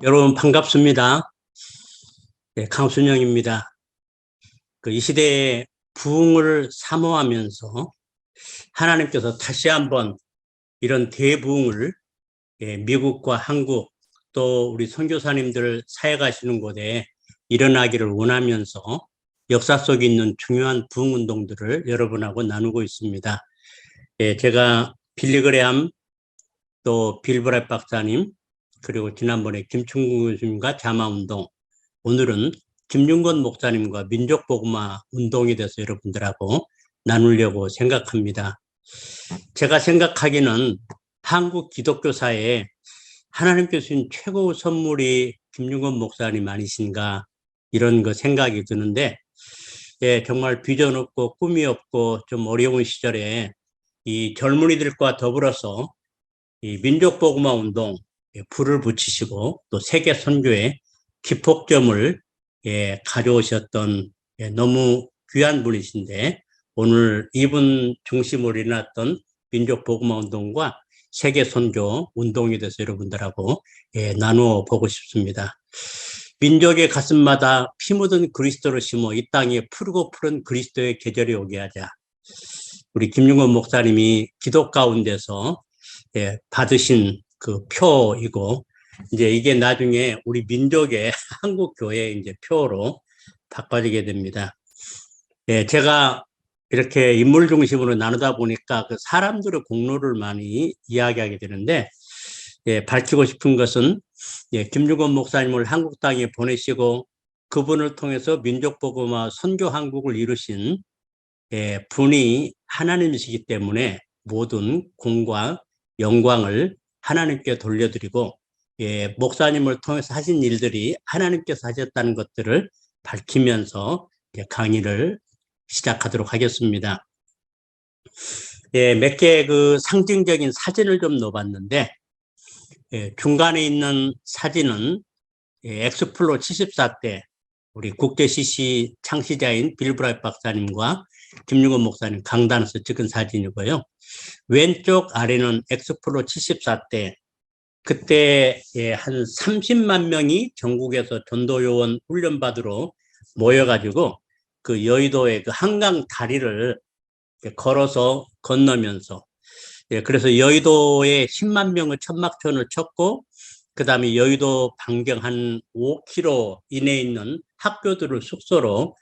여러분 반갑습니다. 네, 강순영입니다. 이 시대의 부흥을 사모하면서 하나님께서 다시 한번 이런 대부흥을 미국과 한국 또 우리 선교사님들 사역하시는 곳에 일어나기를 원하면서 역사 속에 있는 중요한 부흥운동들을 여러분하고 나누고 있습니다. 제가 빌리그레함 또 빌브라이트 박사님 그리고 지난번에 김충국 교수님과 자마운동, 오늘은 김윤건 목사님과 민족복음화 운동에 대해서 여러분들하고 나누려고 생각합니다. 제가 생각하기는 한국 기독교사에 하나님께서 주신 최고 선물이 김윤건 목사님 아니신가 이런 거 생각이 드는데, 정말 비전 없고 꿈이 없고 좀 어려운 시절에 이 젊은이들과 더불어서 이 민족복음화 운동 불을 붙이시고 또 세계 선교에 기폭점을 가져오셨던 너무 귀한 분이신데, 오늘 이분 중심으로 일어났던 민족복음화 운동과 세계 선교 운동에 대해서 여러분들하고 나누어 보고 싶습니다. 민족의 가슴마다 피 묻은 그리스도를 심어 이 땅에 푸르고 푸른 그리스도의 계절이 오게 하자. 우리 김윤건 목사님이 기도 가운데서 받으신 그 표이고, 이제 이게 나중에 우리 민족의 한국 교회 이제 표로 바꿔지게 됩니다. 제가 이렇게 인물 중심으로 나누다 보니까 그 사람들의 공로를 많이 이야기하게 되는데, 밝히고 싶은 것은 김윤건 목사님을 한국 땅에 보내시고 그분을 통해서 민족복음화 선교 한국을 이루신 분이 하나님이시기 때문에 모든 공과 영광을 하나님께 돌려드리고, 목사님을 통해서 하신 일들이 하나님께서 하셨다는 것들을 밝히면서 강의를 시작하도록 하겠습니다. 몇 개 그 상징적인 사진을 좀 넣어봤는데, 중간에 있는 사진은 엑스플로 74때 우리 국제 CC 창시자인 빌브라이트 박사님과 김윤건 목사님 강단에서 찍은 사진이고요. 왼쪽 아래는 엑스플로 74때, 그때 한 30만 명이 전국에서 전도요원 훈련받으러 모여가지고 그 여의도의 그 한강 다리를 걸어서 건너면서, 그래서 여의도에 10만 명의 천막천을 쳤고, 그 다음에 여의도 반경 한 5km 이내에 있는 학교들을 숙소로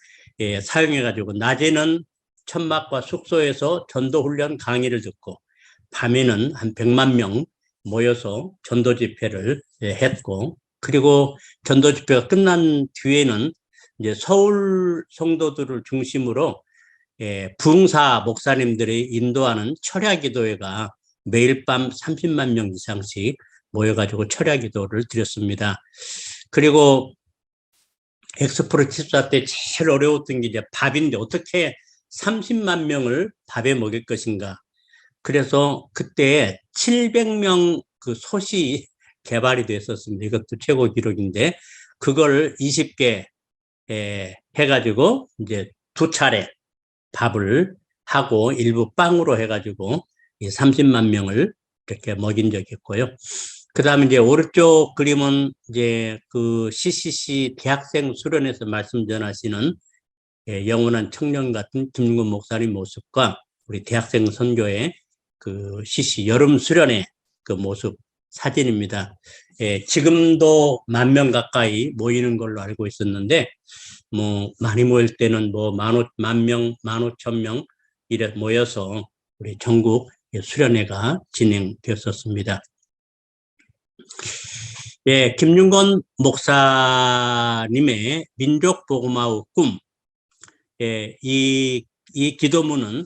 사용해가지고 낮에는 천막과 숙소에서 전도훈련 강의를 듣고, 밤에는 한 100만 명 모여서 전도 집회를 했고, 그리고 전도 집회가 끝난 뒤에는 이제 서울 성도들을 중심으로 부흥사 목사님들이 인도하는 철야기도회가 매일 밤 30만 명 이상씩 모여가지고 철야기도를 드렸습니다. 그리고 엑스프로 74 때 제일 어려웠던 게 이제 밥인데 어떻게 30만 명을 밥에 먹일 것인가. 그래서 그때 700명 그 솥이 개발이 됐었습니다. 이것도 최고 기록인데, 그걸 20개 해가지고 이제 2차례 밥을 하고 일부 빵으로 해가지고 이 30만 명을 이렇게 먹인 적이 있고요. 그 다음에 이제 오른쪽 그림은 이제 그 CCC 대학생 수련회에서 말씀 전하시는 영원한 청년 같은 김윤건 목사님 모습과 우리 대학생 선교의 그 CC 여름 수련회 그 모습 사진입니다. 지금도 10,000명 가까이 모이는 걸로 알고 있었는데, 뭐 많이 모일 때는 뭐 10,000명, 15,000명 이래 모여서 우리 전국 수련회가 진행되었었습니다. 김윤건 목사님의 민족복음화의 꿈, 이 기도문은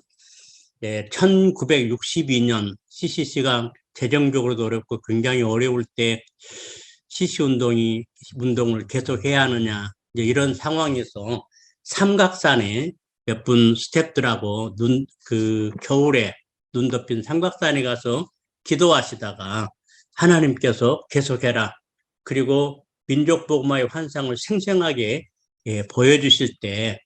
1962년 CCC가 재정적으로도 어렵고 굉장히 어려울 때 CC 운동을 계속해야 하느냐, 이제 이런 상황에서 삼각산에 몇 분 스태프들하고 겨울에 눈 덮인 삼각산에 가서 기도하시다가 하나님께서 계속해라, 그리고 민족복음화의 환상을 생생하게 보여주실 때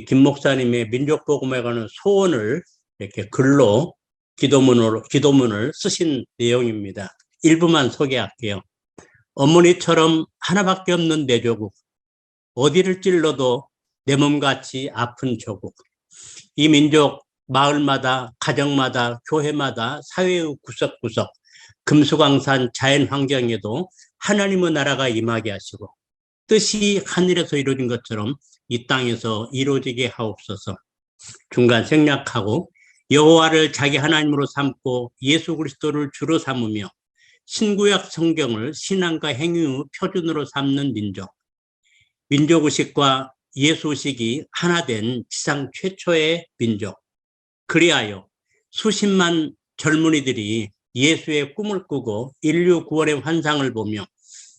김 목사님의 민족복음화에 관한 소원을 이렇게 글로 기도문을 쓰신 내용입니다. 일부만 소개할게요. 어머니처럼 하나밖에 없는 내 조국, 어디를 찔러도 내 몸같이 아픈 조국. 이 민족 마을마다, 가정마다, 교회마다, 사회의 구석구석, 금수강산 자연환경에도 하나님의 나라가 임하게 하시고 뜻이 하늘에서 이루어진 것처럼 이 땅에서 이루어지게 하옵소서. 중간 생략하고 여호와를 자기 하나님으로 삼고 예수 그리스도를 주로 삼으며 신구약 성경을 신앙과 행위의 표준으로 삼는 민족. 민족의식과 예수의식이 하나 된 지상 최초의 민족. 그리하여 수십만 젊은이들이 예수의 꿈을 꾸고 인류 구원의 환상을 보며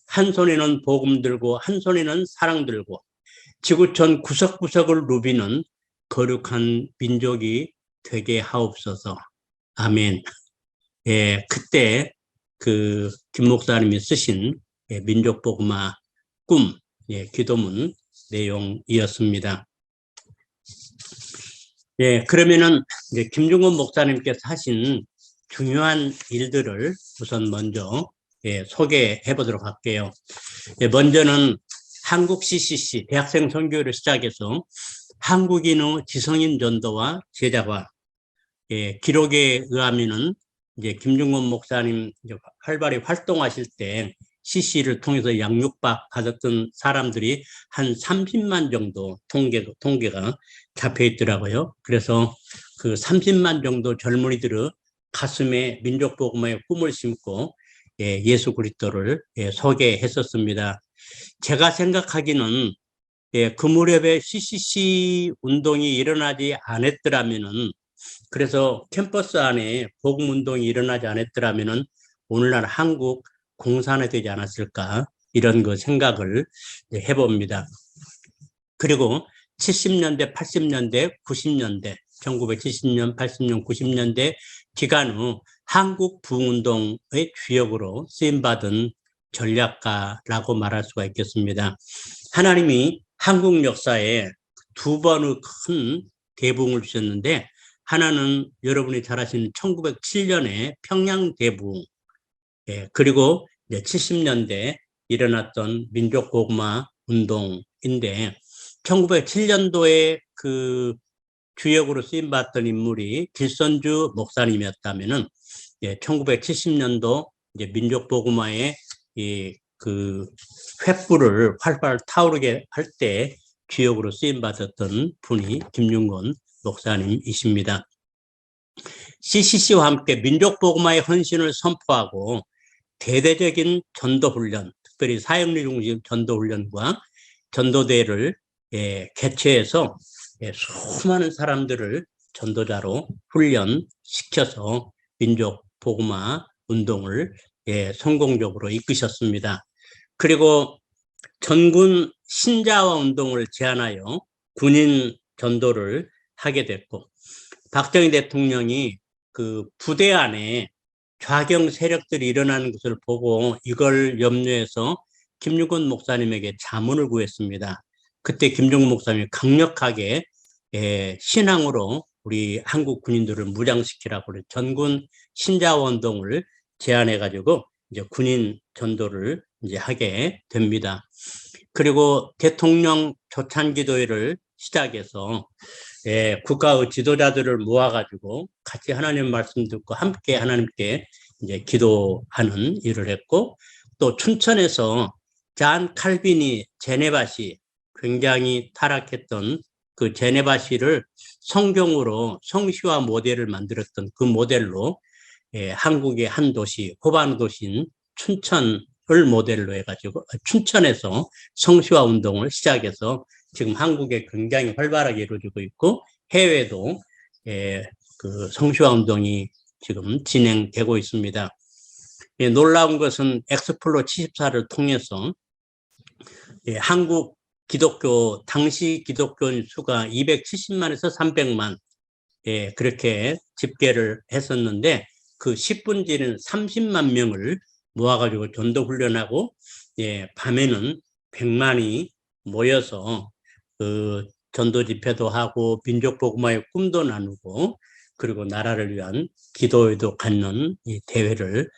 한 손에는 복음 들고 한 손에는 사랑 들고 지구촌 구석구석을 누비는 거룩한 민족이 되게 하옵소서. 아멘. 예, 그때 김 목사님이 쓰신 민족 복음화 꿈 기도문 내용이었습니다. 예, 그러면은 이제 김중건 목사님께서 하신 중요한 일들을 우선 먼저 소개해 보도록 할게요. 먼저는 한국 CCC 대학생 선교를 시작해서 한국인의 지성인 전도와 제자화. 기록에 의하면은 이제 김중건 목사님 이제 활발히 활동하실 때 CC를 통해서 양육받 받았던 사람들이 한 30만 정도 통계가 잡혀 있더라고요. 그래서 그 30만 정도 젊은이들의 가슴에 민족복음의 꿈을 심고 예수 그리스도를 소개했었습니다. 제가 생각하기는 그 무렵에 CCC 운동이 일어나지 않았더라면은, 그래서 캠퍼스 안에 복음 운동이 일어나지 않았더라면은 오늘날 한국 공산화되지 않았을까, 이런 거 생각을 해봅니다. 그리고 70년대, 80년대, 90년대, 1970년, 80년, 90년대 기간 후 한국 부흥운동의 주역으로 쓰임받은 전략가라고 말할 수가 있겠습니다. 하나님이 한국 역사에 두 번의 큰 대부흥을 주셨는데, 하나는 여러분이 잘 아시는 1907년에 평양 대부흥, 그리고 이제 70년대 일어났던 민족복음화 운동인데, 1907년도에 그 주역으로 쓰임받던 인물이 길선주 목사님이었다면은 1970년도 이제 민족복음화의 그 횃불을 활발 타오르게 할 때 주역으로 쓰임받았던 분이 김중건 목사님이십니다. CCC와 함께 민족복음화의 헌신을 선포하고 대대적인 전도훈련, 특별히 사역리 중심 전도훈련과 전도대회를 개최해서 수많은 사람들을 전도자로 훈련시켜서 민족복음화 운동을 성공적으로 이끄셨습니다. 그리고 전군 신자화 운동을 제안하여 군인 전도를 하게 됐고, 박정희 대통령이 그 부대 안에 좌경 세력들이 일어나는 것을 보고 이걸 염려해서 김중건 목사님에게 자문을 구했습니다. 그때 김중건 목사님이 강력하게 신앙으로 우리 한국 군인들을 무장시키라고 전군 신자화 운동을 제안해가지고 이제 군인 전도를 이제 하게 됩니다. 그리고 대통령 조찬기도회를 시작해서 국가의 지도자들을 모아가지고 같이 하나님 말씀 듣고 함께 하나님께 이제 기도하는 일을 했고, 또 춘천에서 잔 칼빈이 제네바시, 굉장히 타락했던 그 제네바시를 성경으로 성시화 모델을 만들었던 그 모델로 한국의 한 도시, 호반 도시인 춘천을 모델로 해가지고 춘천에서 성시화 운동을 시작해서 지금 한국에 굉장히 활발하게 이루어지고 있고, 해외도 그 성시화 운동이 지금 진행되고 있습니다. 놀라운 것은 엑스플로 74를 통해서 한국 기독교, 당시 기독교인 수가 270만에서 300만 그렇게 집계를 했었는데, 그 10분지는 30만 명을 모아가지고 전도 훈련하고 밤에는 100만이 모여서 그 전도 집회도 하고 민족복음화의 꿈도 나누고, 그리고 나라를 위한 기도회도 갖는 이 대회를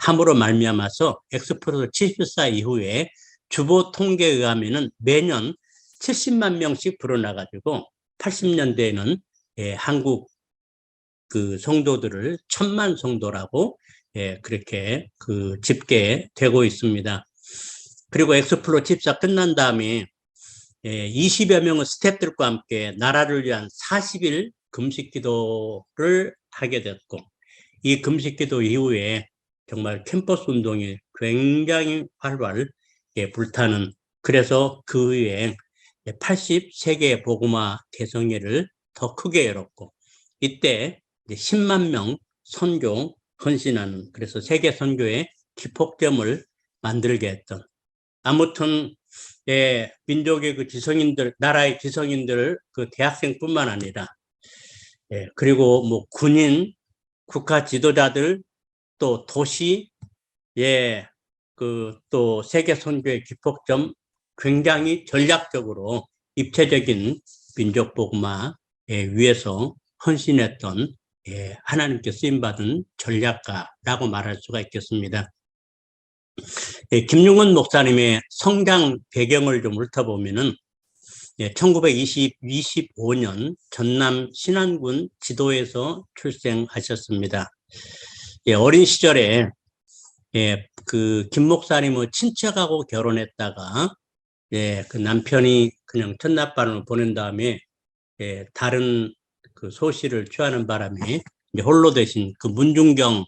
함으로 말미암아서 엑스플로러 74 이후에 주보 통계에 의하면은 매년 70만 명씩 불어나가지고 80년대에는 한국 그 성도들을 1000만 성도라고 그렇게 그 집계되고 있습니다. 그리고 엑스플로 74 끝난 다음에 20여 명의 스태프들과 함께 나라를 위한 40일 금식 기도를 하게 됐고, 이 금식 기도 이후에 정말 캠퍼스 운동이 굉장히 활발 불타는, 그래서 그 후에 80세계 복음화 대성회를 더 크게 열었고, 이때 10만 명 선교 헌신하는, 그래서 세계 선교의 기폭점을 만들게 했던, 아무튼 민족의 그 지성인들, 나라의 지성인들, 그 대학생뿐만 아니라 그리고 뭐 군인, 국가 지도자들, 또 도시, 그 또 세계 선교의 기폭점, 굉장히 전략적으로 입체적인 민족 복음화에 위해서 헌신했던 하나님께 쓰임받은 전략가라고 말할 수가 있겠습니다. 김용건 목사님의 성장 배경을 좀 훑어보면은 1925년 전남 신안군 지도에서 출생하셨습니다. 어린 시절에 그 김 목사님의 친척하고 결혼했다가 그 남편이 그냥 첫날밤을 보낸 다음에 다른 그 소실을 취하는 바람에 홀로 되신 그 문중경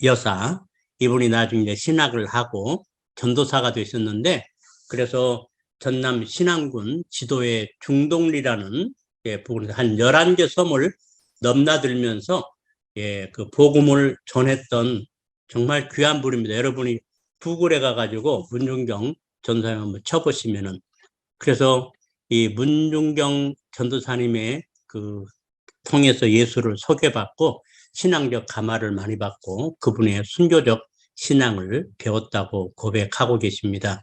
여사, 이분이 나중에 신학을 하고 전도사가 되셨는데, 그래서 전남 신안군 지도의 중동리라는 부근에서 한 11개 섬을 넘나들면서 그 복음을 전했던 정말 귀한 분입니다. 여러분이 구글에 가가지고 문중경 전도사님 한번 쳐보시면은, 그래서 이 문중경 전도사님의 그 통해서 예수를 소개받고 신앙적 감화를 많이 받고 그분의 순교적 신앙을 배웠다고 고백하고 계십니다.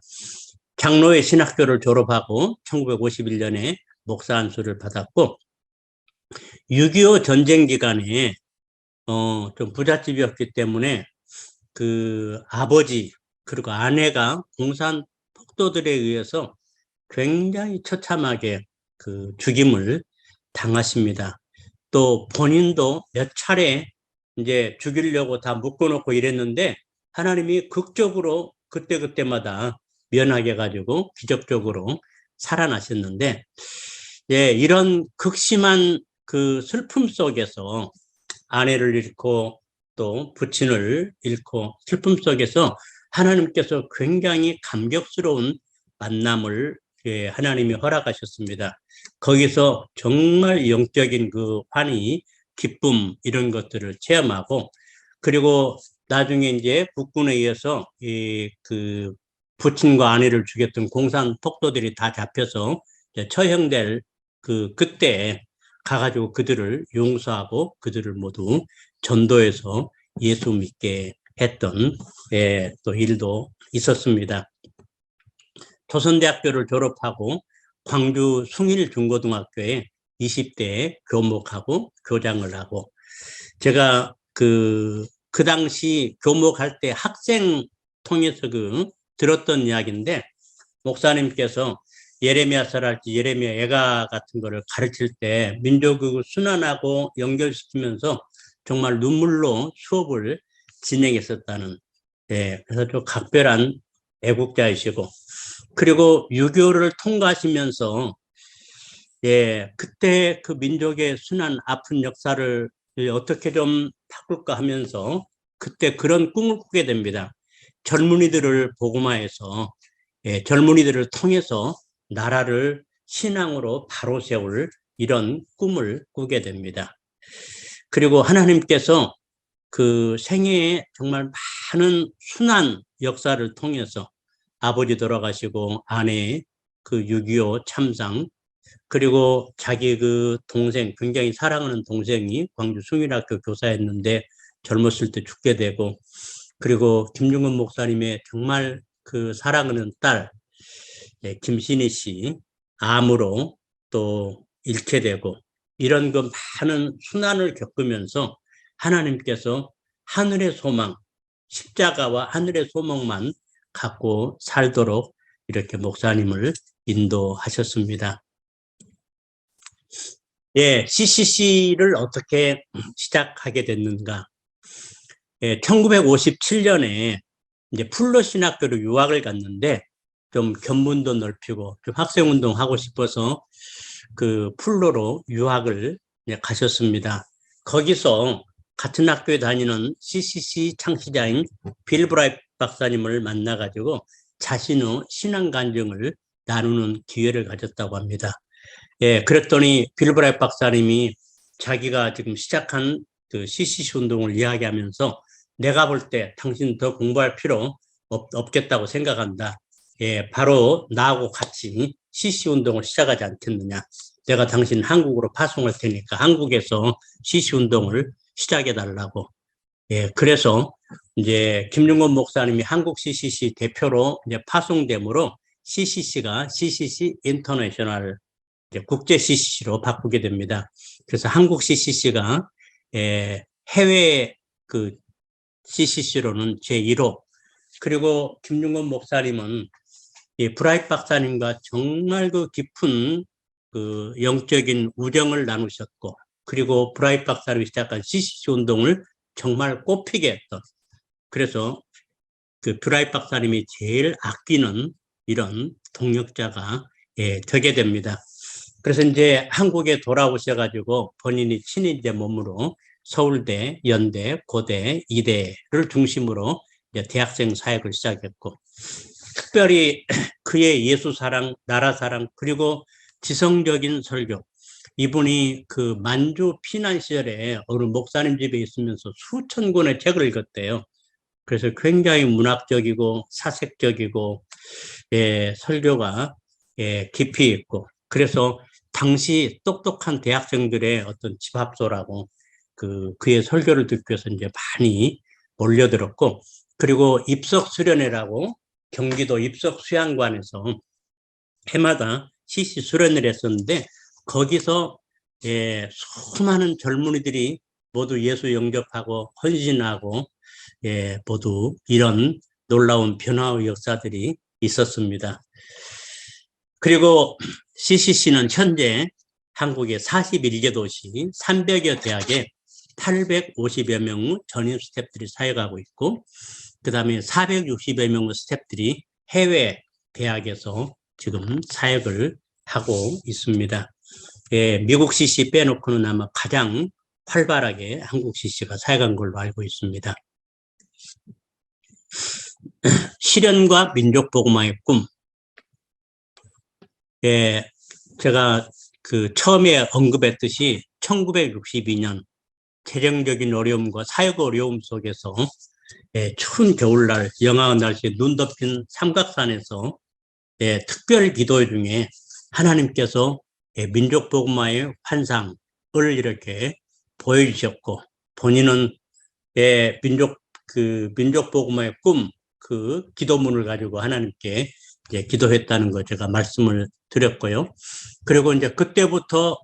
장로회 신학교를 졸업하고 1951년에 목사 안수를 받았고, 6.25 전쟁 기간에 좀 부잣집이었기 때문에 그 아버지 그리고 아내가 공산 폭도들에 의해서 굉장히 처참하게 그 죽임을 당하십니다. 또 본인도 몇 차례 이제 죽이려고 다 묶어놓고 이랬는데 하나님이 극적으로 그때그때마다 면하게 가지고 기적적으로 살아나셨는데, 이런 극심한 그 슬픔 속에서 아내를 잃고 또 부친을 잃고 슬픔 속에서 하나님께서 굉장히 감격스러운 만남을 하나님이 허락하셨습니다. 거기서 정말 영적인 그 환희, 기쁨 이런 것들을 체험하고, 그리고 나중에 이제 국군에 의해서 그 부친과 아내를 죽였던 공산 폭도들이 다 잡혀서 처형될 그때 가가지고 그들을 용서하고 그들을 모두 전도해서 예수 믿게 했던 또 일도 있었습니다. 조선대학교를 졸업하고 광주 숭일중고등학교에 20대에 교목하고 교장을 하고, 제가 그 당시 교목할 때 학생 통해서 들었던 이야기인데, 목사님께서 예레미야서랄지 예레미야 애가 같은 거를 가르칠 때 민족의 순환하고 연결시키면서 정말 눈물로 수업을 진행했었다는, 그래서 좀 각별한 애국자이시고, 그리고 6.25를 통과하시면서 그때 그 민족의 순환 아픈 역사를 어떻게 좀 바꿀까 하면서 그때 그런 꿈을 꾸게 됩니다. 젊은이들을 복음화해서 젊은이들을 통해서 나라를 신앙으로 바로 세울 이런 꿈을 꾸게 됩니다. 그리고 하나님께서 그 생애에 정말 많은 순환 역사를 통해서 아버지 돌아가시고 아내의 그 6.25 참상, 그리고 자기 그 동생, 굉장히 사랑하는 동생이 광주 숭일학교 교사였는데 젊었을 때 죽게 되고, 그리고 김중근 목사님의 정말 그 사랑하는 딸 김신희 씨 암으로 또 잃게 되고, 이런 그 많은 순환을 겪으면서 하나님께서 하늘의 소망, 십자가와 하늘의 소망만 갖고 살도록 이렇게 목사님을 인도하셨습니다. 예, CCC를 어떻게 시작하게 됐는가? 예, 1957년에 이제 풀로 신학교로 유학을 갔는데 좀 견문도 넓히고 좀 학생운동 하고 싶어서 그 풀로로 유학을 가셨습니다. 거기서 같은 학교에 다니는 CCC 창시자인 빌 브라이트 박사님을 만나가지고 자신의 신앙 간증을 나누는 기회를 가졌다고 합니다. 예, 그랬더니 빌 브라이트 박사님이 자기가 지금 시작한 그 CCC 운동을 이야기하면서 내가 볼 때 당신 더 공부할 필요 없겠다고 생각한다. 예, 바로 나하고 같이 CCC 운동을 시작하지 않겠느냐. 내가 당신 한국으로 파송할 테니까 한국에서 CCC 운동을 시작해달라고. 예, 그래서 이제 김윤건 목사님이 한국 CCC 대표로 이제 파송되므로 CCC가 CCC 인터내셔널 국제 CCC로 바꾸게 됩니다. 그래서 한국 CCC가 해외 그 CCC로는 제1호, 그리고 김윤건 목사님은 브라이트 박사님과 정말 그 깊은 그 영적인 우정을 나누셨고, 그리고 브라이트 박사님이 시작한 CCC 운동을 정말 꽃피게 했던, 그래서 그 브라이트 박사님이 제일 아끼는 이런 동역자가 되게 됩니다. 그래서 이제 한국에 돌아오셔가지고 본인이 친히 이제 몸으로 서울대, 연대, 고대, 이대를 중심으로 이제 대학생 사역을 시작했고, 특별히 그의 예수 사랑, 나라 사랑, 그리고 지성적인 설교. 이분이 그 만주 피난 시절에 어느 목사님 집에 있으면서 수천 권의 책을 읽었대요. 그래서 굉장히 문학적이고 사색적이고 설교가 깊이 있고, 그래서 당시 똑똑한 대학생들의 어떤 집합소라고 그의 설교를 듣기 위해서 이제 많이 몰려들었고, 그리고 입석 수련회라고 경기도 입석 수양관에서 해마다 CC 수련을 했었는데, 거기서 수많은 젊은이들이 모두 예수 영접하고 헌신하고 모두 이런 놀라운 변화의 역사들이 있었습니다. 그리고 CCC는 현재 한국의 41개 도시 300여 대학에 850여 명의 전임 스태프들이 사역하고 있고, 그 다음에 460여 명의 스태프들이 해외 대학에서 지금 사역을 하고 있습니다. 미국 CC 빼놓고는 아마 가장 활발하게 한국 CC가 사역한 걸로 알고 있습니다. 실현과 민족복음화의 꿈. 제가 그 처음에 언급했듯이 1962년 재정적인 어려움과 사역 어려움 속에서 추운 겨울날 영하의 날씨에 눈 덮인 삼각산에서 특별 기도 중에 하나님께서 민족복음화의 환상을 이렇게 보여주셨고, 본인은 민족복음화의 꿈, 그 기도문을 가지고 하나님께 기도했다는 거 제가 말씀을 드렸고요. 그리고 이제 그때부터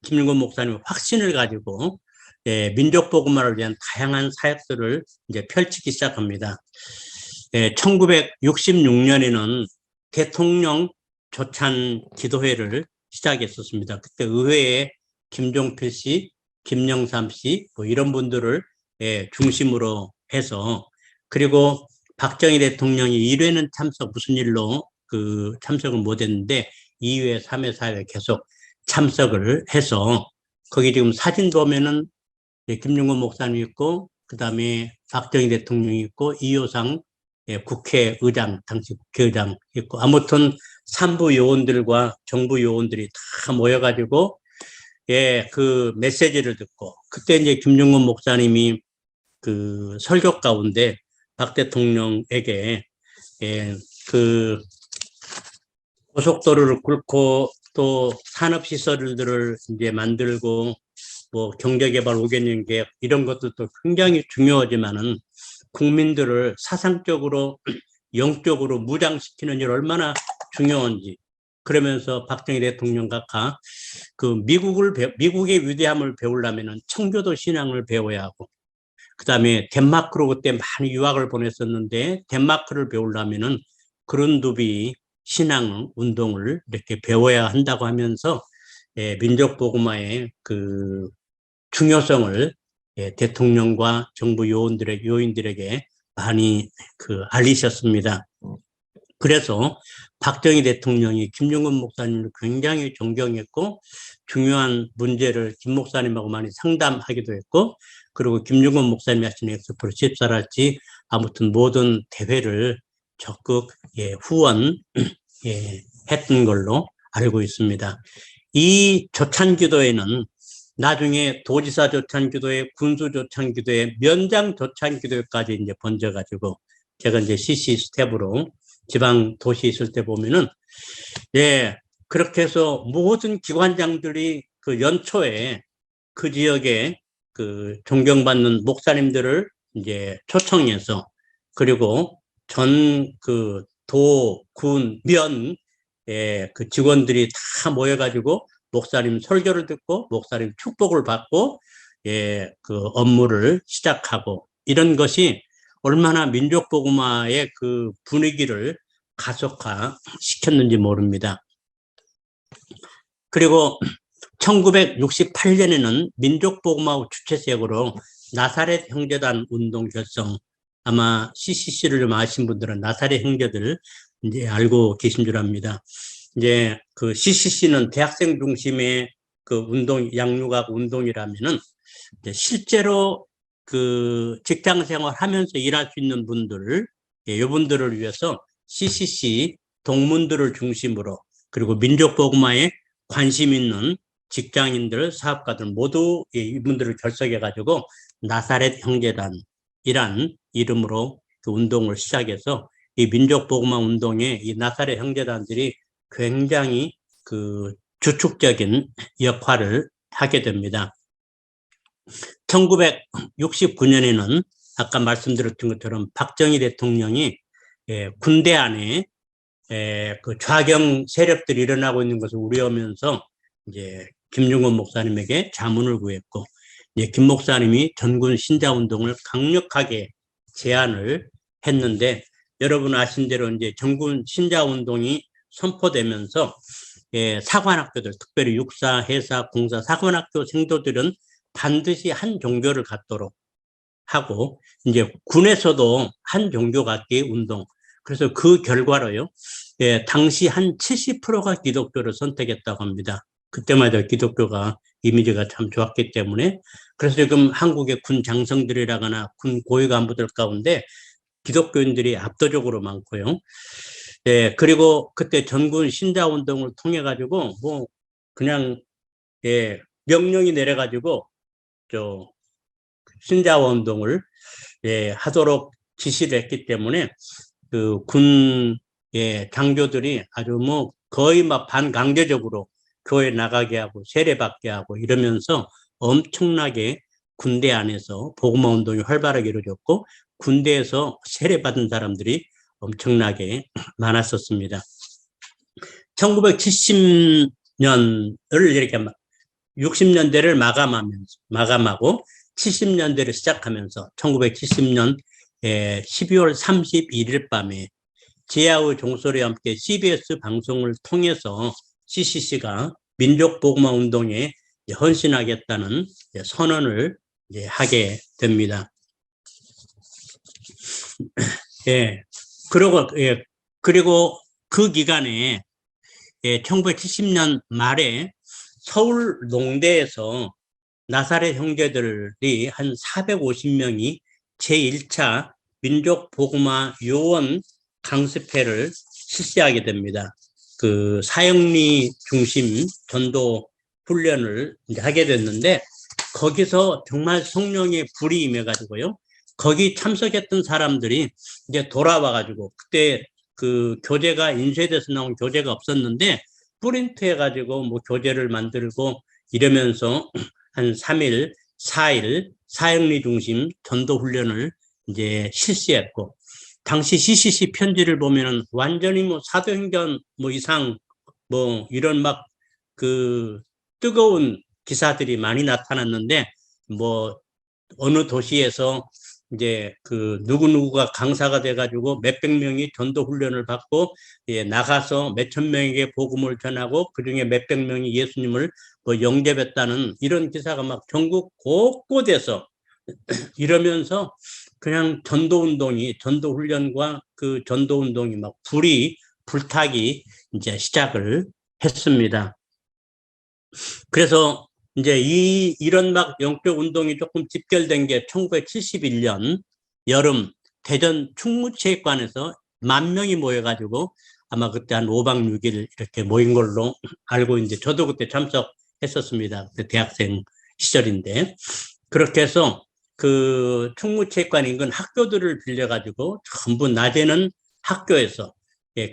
김윤건 목사님 확신을 가지고 민족복음화를 위한 다양한 사역들을 이제 펼치기 시작합니다. 1966년에는 대통령 조찬 기도회를 시작했었습니다. 그때 의회에 김종필 씨, 김영삼 씨, 뭐 이런 분들을 중심으로 해서, 그리고 박정희 대통령이 1회는 참석, 무슨 일로 그 참석을 못했는데 2회, 3회, 4회 계속 참석을 해서, 거기 지금 사진 보면은 김윤건 목사님 있고, 그 다음에 박정희 대통령이 있고, 이효상 국회의장, 당시 국회의장 있고, 아무튼 산부 요원들과 정부 요원들이 다 모여가지고 그 메시지를 듣고, 그때 이제 김윤건 목사님이 그 설교 가운데 박 대통령에게 그 고속도로를 뚫고 또 산업시설들을 이제 만들고 뭐 경제개발 5개년 계획 이런 것도 굉장히 중요하지만은 국민들을 사상적으로 영적으로 무장시키는 일 얼마나 중요한지, 그러면서 박정희 대통령 각하 그 미국의 위대함을 배우려면은 청교도 신앙을 배워야 하고, 그다음에 덴마크로 그때 많이 유학을 보냈었는데 덴마크를 배우려면은 그룬두비 신앙 운동을 이렇게 배워야 한다고 하면서 민족 복음화의 그 중요성을 대통령과 정부 요인들에게 많이 알리셨습니다. 그래서 박정희 대통령이 김정은 목사님을 굉장히 존경했고 중요한 문제를 김 목사님하고 많이 상담하기도 했고, 그리고 김정은 목사님이 하신 엑스프로 14라지 아무튼 모든 대회를 적극 후원 했던 걸로 알고 있습니다. 이 조찬기도회는 나중에 도지사 조찬기도회, 군수 조찬기도회, 면장 조찬기도회까지 이제 번져가지고 제가 이제 CC 스텝으로 지방 도시 있을 때 보면은 그렇게 해서 모든 기관장들이 그 연초에 그 지역에 그 존경받는 목사님들을 이제 초청해서, 그리고 전 그 도, 군, 면 그 직원들이 다 모여가지고 목사님 설교를 듣고 목사님 축복을 받고 그 업무를 시작하고, 이런 것이 얼마나 민족복음화의 그 분위기를 가속화 시켰는지 모릅니다. 그리고 1968년에는 민족복음화 주최세력으로 나사렛 형제단 운동 결성, 아마 CCC를 좀 아신 분들은 나사렛 형제들 이제 알고 계신 줄 압니다. 이제 그 CCC는 대학생 중심의 그 운동, 양육학 운동이라면은 실제로 그 직장 생활하면서 일할 수 있는 분들, 이분들을 위해서 CCC 동문들을 중심으로, 그리고 민족복음화에 관심 있는 직장인들, 사업가들 모두 이분들을 결석해 가지고 나사렛 형제단이란 이름으로 그 운동을 시작해서 이 민족복음화 운동에 이 나사렛 형제단들이 굉장히 그 주축적인 역할을 하게 됩니다. 1969년에는 아까 말씀드렸던 것처럼 박정희 대통령이 군대 안에 그 좌경 세력들이 일어나고 있는 것을 우려하면서 이제 김중건 목사님에게 자문을 구했고, 이제 김 목사님이 전군 신자 운동을 강력하게 제안을 했는데, 여러분 아신 대로 이제 전군 신자 운동이 선포되면서 사관학교들, 특별히 육사, 해사, 공사, 사관학교 생도들은 반드시 한 종교를 갖도록 하고, 이제 군에서도 한 종교 갖기 운동. 그래서 그 결과로요, 당시 한 70%가 기독교를 선택했다고 합니다. 그때마다 기독교가 이미지가 참 좋았기 때문에. 그래서 지금 한국의 군 장성들이라거나 군 고위 간부들 가운데 기독교인들이 압도적으로 많고요. 그리고 그때 전군 신자 운동을 통해 가지고 뭐 그냥 명령이 내려 가지고 저 신자 운동을 하도록 지시를 했기 때문에 그 군 장교들이 아주 뭐 거의 막 반강제적으로 교회 나가게 하고 세례받게 하고 이러면서 엄청나게 군대 안에서 복음화 운동이 활발하게 이루어졌고, 군대에서 세례받은 사람들이 엄청나게 많았었습니다. 1970년을 이렇게 60년대를 마감하고 70년대를 시작하면서 1970년 12월 31일 밤에 제야의 종소리와 함께 CBS 방송을 통해서 CCC가 민족복음화 운동에 헌신하겠다는 선언을 하게 됩니다. 그리고 그 기간에 1970년 말에 서울 농대에서 나사렛 형제들이 한 450명이 제1차 민족복음화 요원 강습회를 실시하게 됩니다. 그 사형리 중심 전도 훈련을 이제 하게 됐는데, 거기서 정말 성령의 불이 임해가지고요, 거기 참석했던 사람들이 이제 돌아와가지고, 그때 그 교재가 인쇄돼서 나온 교재가 없었는데 프린트해가지고 뭐 교재를 만들고 이러면서 한 3일, 4일 사형리 중심 전도 훈련을 이제 실시했고, 당시 CCC 편지를 보면은 완전히 뭐 사도행전 뭐 이상 뭐 이런 막 그 뜨거운 기사들이 많이 나타났는데, 뭐 어느 도시에서 이제 그 누구누구가 강사가 돼가지고 몇백 명이 전도 훈련을 받고 나가서 몇천 명에게 복음을 전하고 그중에 몇백 명이 예수님을 뭐 영접했다는 이런 기사가 막 전국 곳곳에서 이러면서 그냥 전도운동이 전도훈련과 그 전도운동이 막 불타기 이제 시작을 했습니다. 그래서 이제 이런 막 영적 운동이 조금 집결된 게 1971년 여름 대전 충무체육관에서 10,000명이 모여가지고 아마 그때 한 5박 6일 이렇게 모인 걸로 알고 이제 저도 그때 참석했었습니다. 그때 대학생 시절인데 그렇게 해서 그 충무체육관 인근 학교들을 빌려가지고 전부 낮에는 학교에서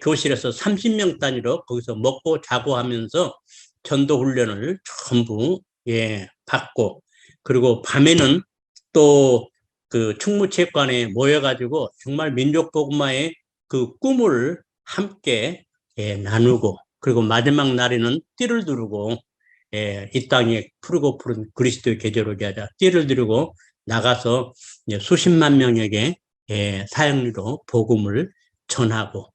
교실에서 30명 단위로 거기서 먹고 자고 하면서 전도 훈련을 전부 받고 그리고 밤에는 또 그 충무체육관에 모여가지고 정말 민족복음화의 그 꿈을 함께 나누고 그리고 마지막 날에는 띠를 두르고 이 땅에 푸르고 푸른 그리스도의 계절오게 하자 띠를 두르고 나가서 수십만 명에게 사형리로 복음을 전하고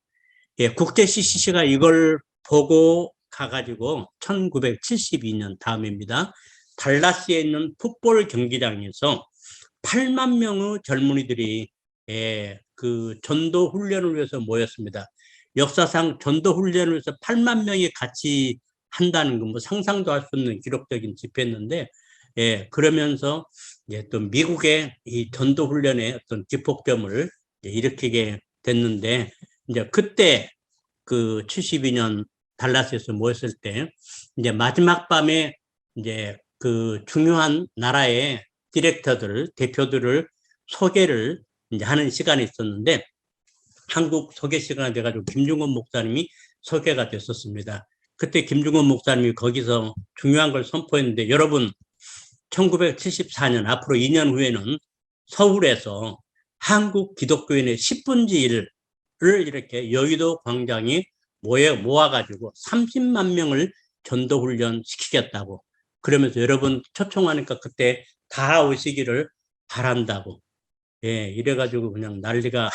국제 CCC가 이걸 보고 가가지고 1972년 다음입니다. 달라스에 있는 풋볼 경기장에서 8만 명의 젊은이들이 그 전도 훈련을 위해서 모였습니다. 역사상 전도 훈련을 위해서 8만 명이 같이 한다는 건 뭐 상상도 할 수 없는 기록적인 집회였는데 그러면서 또 미국의 이 전도 훈련의 어떤 기폭점을 일으키게 됐는데 이제 그때 그 72년 달라스에서 모였을 때 이제 마지막 밤에 이제 그 중요한 나라의 디렉터들, 대표들을 소개를 이제 하는 시간이 있었는데 한국 소개 시간이 돼가지고 김중건 목사님이 소개가 됐었습니다. 그때 김중건 목사님이 거기서 중요한 걸 선포했는데 여러분 1974년 앞으로 2년 후에는 서울에서 한국 기독교인의 10분의 1을 이렇게 여의도 광장에 모아가지고 30만 명을 전도훈련 시키겠다고 그러면서 여러분 초청하니까 그때 다 오시기를 바란다고 이래가지고 그냥 난리가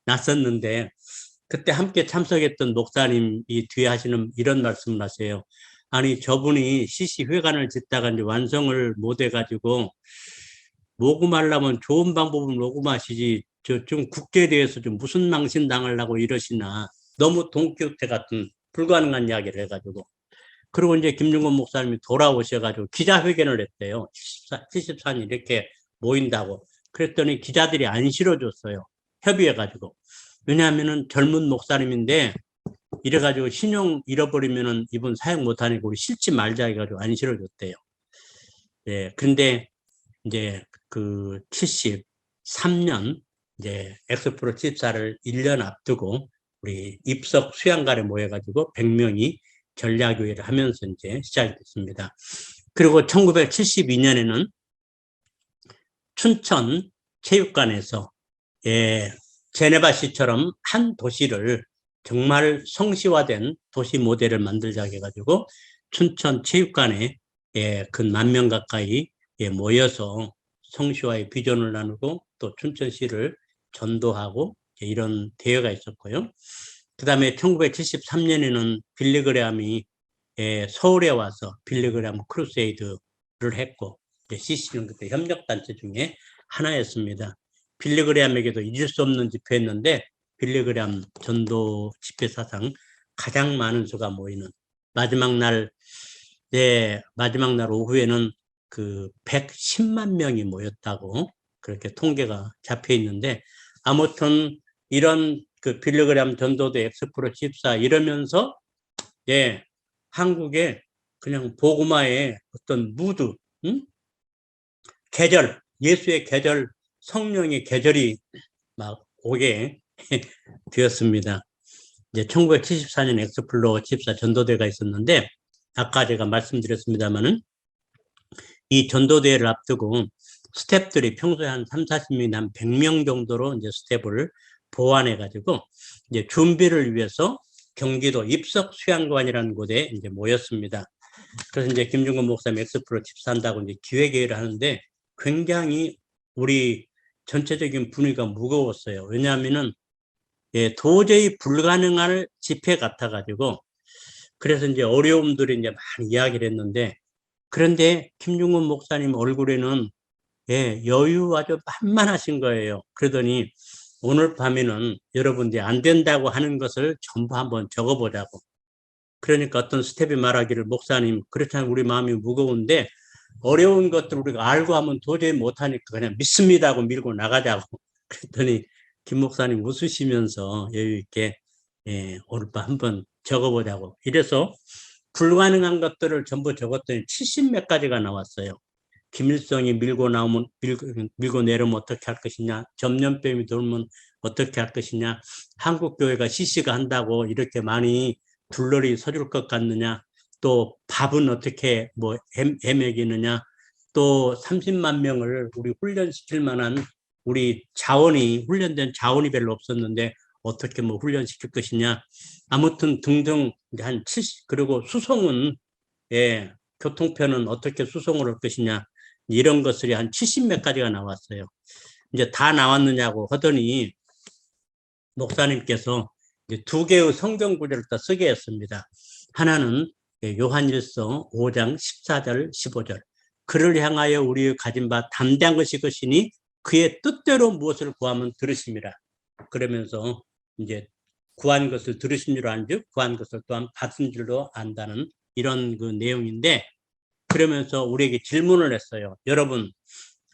났었는데 그때 함께 참석했던 목사님이 뒤에 하시는 이런 말씀을 하세요. 아니 저분이 CC 회관을 짓다가 이제 완성을 못 해가지고 모금하려면 좋은 방법을 모금하시지 좀 국제에 대해서 좀 무슨 망신 당하려고 이러시나 너무 동키호테 같은 불가능한 이야기를 해가지고 그리고 이제 김중건 목사님이 돌아오셔가지고 기자회견을 했대요. 74년 이렇게 모인다고 그랬더니 기자들이 안 실어줬어요. 협의해가지고 왜냐하면은 젊은 목사님인데 이래가지고 신용 잃어버리면은 이분 사용 못하니까 우리 실지 말자 해가지고 안 실어줬대요. 근데 이제 그 73년 이제 엑스프로 집사를 1년 앞두고 우리 입석 수양관에 모여가지고 100명이 전략교회를 하면서 이제 시작이 됐습니다. 그리고 1972년에는 춘천 체육관에서 제네바시처럼 한 도시를 정말 성시화된 도시 모델을 만들자 해가지고 춘천 체육관에 근 10,000명 가까이 모여서 성시화의 비전을 나누고 또 춘천시를 전도하고 이런 대회가 있었고요. 그 다음에 1973년에는 빌리그레함이 서울에 와서 빌리그레함 크루세이드를 했고 CC는 그때 협력단체 중에 하나였습니다. 빌리그레함에게도 잊을 수 없는 집회였는데 빌리그레함 전도 집회 사상 가장 많은 수가 모이는 마지막 날 오후에는 그 110만 명이 모였다고 그렇게 통계가 잡혀 있는데 아무튼 이런 그 빌리그레함 전도대 엑스프로 집사 이러면서 한국에 그냥 복음화의 어떤 무드, 계절, 예수의 계절, 성령의 계절이 막 오게 되었습니다. 이제 1974년 엑스플로 집사 전도대가 있었는데 아까 제가 말씀드렸습니다만은 이 전도대회를 앞두고 스태프들이 평소에 한 30-40명이 한 100명 정도로 이제 스태프를 보완해 가지고 이제 준비를 위해서 경기도 입석 수양관이라는 곳에 이제 모였습니다. 그래서 이제 김중건 목사님 엑스프로 집사한다고 이제 기획회의를 하는데 굉장히 우리 전체적인 분위기가 무거웠어요. 왜냐하면은 도저히 불가능할 집회 같아가지고, 그래서 이제 어려움들이 이제 많이 이야기를 했는데, 그런데 김중곤 목사님 얼굴에는 여유 아주 만만하신 거예요. 그러더니 오늘 밤에는 여러분들이 안 된다고 하는 것을 전부 한번 적어보자고. 그러니까 어떤 스텝이 말하기를, 목사님, 그렇다면 우리 마음이 무거운데 어려운 것들 우리가 알고 하면 도저히 못하니까 그냥 믿습니다 하고 밀고 나가자고. 그랬더니 김 목사님 웃으시면서 여유 있게 오늘 밤 한번 적어보자고. 이래서 불가능한 것들을 전부 적었더니 70몇 가지가 나왔어요. 김일성이 밀고 내려면 어떻게 할 것이냐, 전염병이 돌면 어떻게 할 것이냐, 한국교회가 시시가 한다고 이렇게 많이 둘러리 서줄 것 같느냐, 또 밥은 어떻게 뭐 헤매기느냐, 또 30만 명을 우리 훈련시킬 만한 우리 훈련된 자원이 별로 없었는데 어떻게 뭐 훈련시킬 것이냐, 아무튼 등등 한 70, 그리고 수송은 교통편은 어떻게 수송을 할 것이냐, 이런 것들이 한 70몇 가지가 나왔어요. 이제 다 나왔느냐고 하더니 목사님께서 이제 두 개의 성경 구절을 다 쓰게 했습니다. 하나는 요한일서 5장 14절 15절. 그를 향하여 우리의 가진 바 담대한 것이 것이니 그의 뜻대로 무엇을 구하면 들으심이라. 그러면서 이제 구한 것을 들으신 줄 안즉 구한 것을 또한 받은 줄로 안다는 이런 그 내용인데, 그러면서 우리에게 질문을 했어요. 여러분,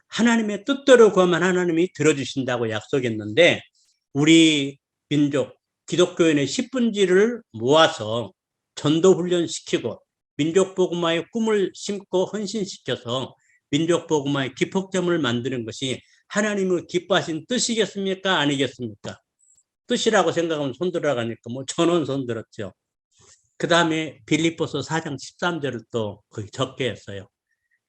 하나님의 뜻대로 구하면 하나님이 들어주신다고 약속했는데, 우리 민족, 기독교인의 10분지를 모아서 전도훈련시키고 민족복음화의 꿈을 심고 헌신시켜서 민족복음화의 기폭점을 만드는 것이 하나님의 기뻐하신 뜻이겠습니까? 아니겠습니까? 뜻이라고 생각하면 손들어가니까 뭐 전원 손들었죠. 그 다음에 빌립보서 4장 13절을 또 거기 적게 했어요.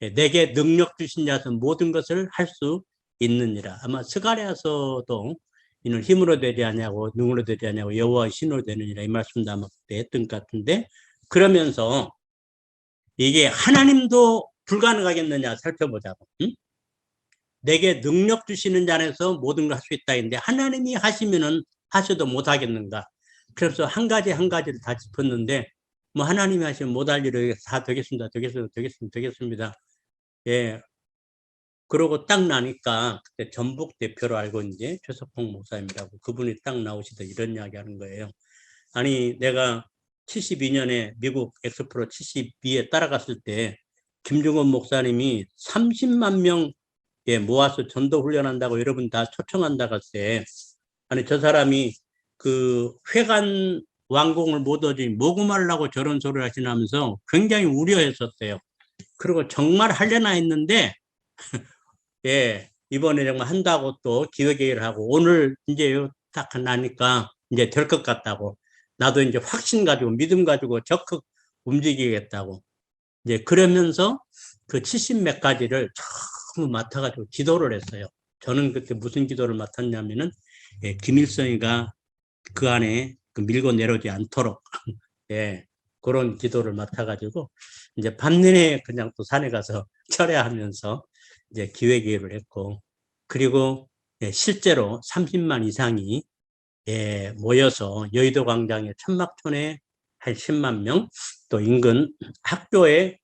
내게 능력 주신 자는 모든 것을 할 수 있느니라. 아마 스가랴서도 이는 힘으로 되지 않냐고 능으로 되지 않냐고 여호와의 신으로 되느니라, 이 말씀도 아마 그때 했던 것 같은데, 그러면서 이게 하나님도 불가능하겠느냐 살펴보자고. 응? 내게 능력 주시는 자에서 모든 걸 할 수 있다 했는데 하나님이 하시면은 하셔도 못하겠는가. 그래서 한 가지 한 가지를 다 짚었는데, 뭐 하나님이 하시면 못할 일을 다 되겠습니다. 되겠습니다. 예. 그러고 딱 나니까 그때 전북 대표로 알고 이제 최석봉 목사님이라고 그분이 딱 나오시다 이런 이야기 하는 거예요. 아니, 내가 72년에 미국 엑스프로 72에 따라갔을 때 김중곤 목사님이 30만 명 모아서 전도 훈련한다고 여러분 다 초청한다고 할 때, 아니 저 사람이 그 회관 완공을 못 하지 뭐고 말라고 저런 소리를 하시나면서 굉장히 우려했었어요. 그리고 정말 하려나 했는데 이번에 정말 한다고 또 기획회의를 하고 오늘 이제 딱 나니까 이제 될 것 같다고, 나도 이제 확신 가지고 믿음 가지고 적극 움직이겠다고, 이제 그러면서 그 70 몇 가지를 전부 맡아가지고 기도를 했어요. 저는 그때 무슨 기도를 맡았냐면은 김일성이가 그 안에 그 밀고 내려오지 않도록 그런 기도를 맡아가지고 이제 밤 내내 그냥 또 산에 가서 철야하면서 이제 기획회의를 했고, 그리고 실제로 30만 이상이 모여서 여의도 광장에 천막촌에 한 10만 명, 또 인근 학교에